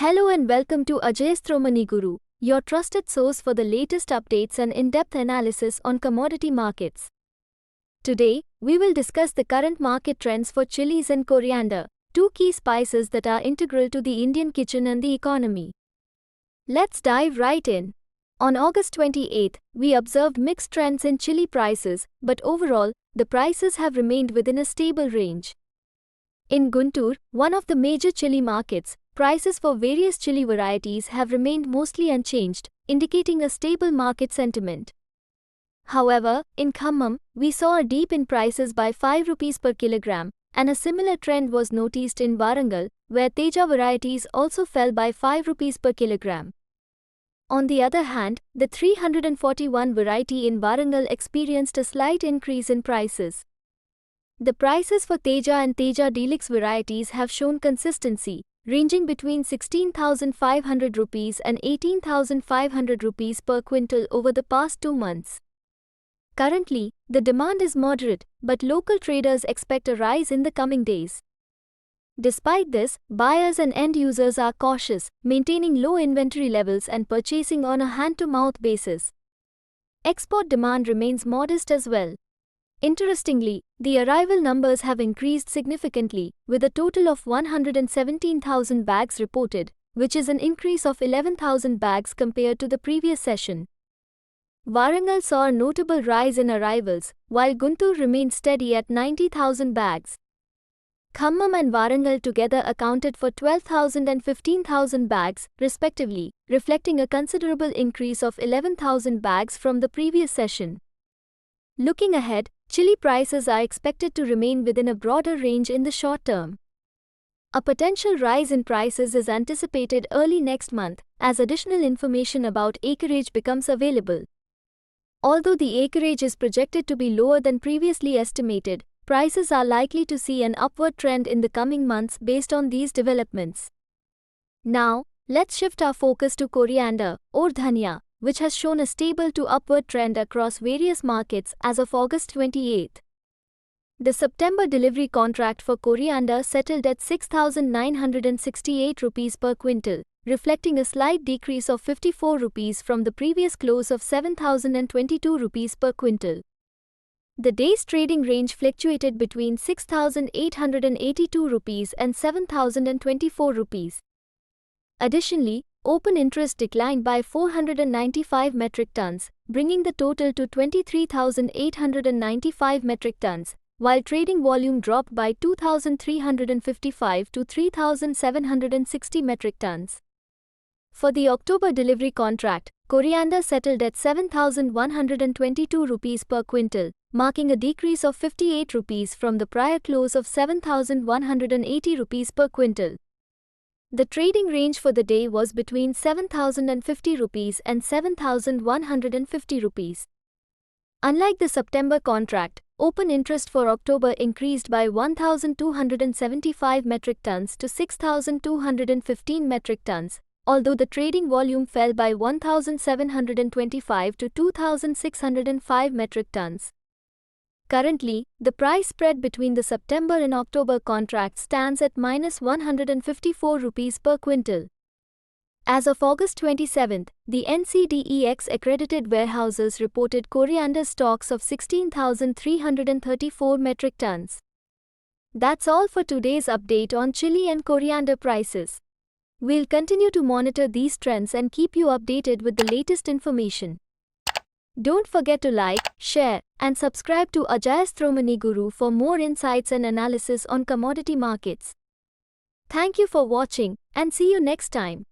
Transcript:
Hello and welcome to Ajayasthromoney Guru, your trusted source for the latest updates and in-depth analysis on commodity markets. Today, we will discuss the current market trends for chilies and coriander, two key spices that are integral to the Indian kitchen and the economy. Let's dive right in. On August 28, we observed mixed trends in chili prices, but overall, the prices have remained within a stable range. In Guntur, one of the major chili markets, prices for various chili varieties have remained mostly unchanged, indicating a stable market sentiment. However, in Khammam, we saw a dip in prices by 5 rupees per kilogram, and a similar trend was noticed in Warangal, where Teja varieties also fell by 5 rupees per kilogram. On the other hand, the 341 variety in Warangal experienced a slight increase in prices. The prices for Teja and Teja Deluxe varieties have shown consistency, ranging between 16,500 rupees and 18,500 rupees per quintal over the past 2 months. Currently, the demand is moderate, but local traders expect a rise in the coming days. Despite this, buyers and end users are cautious, maintaining low inventory levels and purchasing on a hand-to-mouth basis. Export demand remains modest as well. Interestingly, the arrival numbers have increased significantly, with a total of 117,000 bags reported, which is an increase of 11,000 bags compared to the previous session. Warangal saw a notable rise in arrivals, while Guntur remained steady at 90,000 bags. Khammam and Warangal together accounted for 12,000 and 15,000 bags, respectively, reflecting a considerable increase of 11,000 bags from the previous session. Looking ahead, chili prices are expected to remain within a broader range in the short term. A potential rise in prices is anticipated early next month, as additional information about acreage becomes available. Although the acreage is projected to be lower than previously estimated, prices are likely to see an upward trend in the coming months based on these developments. Now, let's shift our focus to coriander, or dhania, which has shown a stable to upward trend across various markets as of August 28. The September delivery contract for coriander settled at 6,968 rupees per quintal, reflecting a slight decrease of 54 rupees from the previous close of 7,022 rupees per quintal. The day's trading range fluctuated between 6,882 rupees and 7,024 rupees. Additionally, open interest declined by 495 metric tons, bringing the total to 23,895 metric tons, while trading volume dropped by 2,355 to 3,760 metric tons. For the October delivery contract, coriander settled at 7,122 rupees per quintal, marking a decrease of 58 rupees from the prior close of 7,180 rupees per quintal. The trading range for the day was between 7,050 rupees and 7,150 rupees. Unlike the September contract, open interest for October increased by 1,275 metric tons to 6,215 metric tons, although the trading volume fell by 1,725 to 2,605 metric tons. Currently, the price spread between the September and October contracts stands at -154 rupees per quintal. As of August 27, the NCDEX accredited warehouses reported coriander stocks of 16,334 metric tons. That's all for today's update on chili and coriander prices. We'll continue to monitor these trends and keep you updated with the latest information. Don't forget to like, share, and subscribe to Ajayasthromoney Guru for more insights and analysis on commodity markets. Thank you for watching, and see you next time.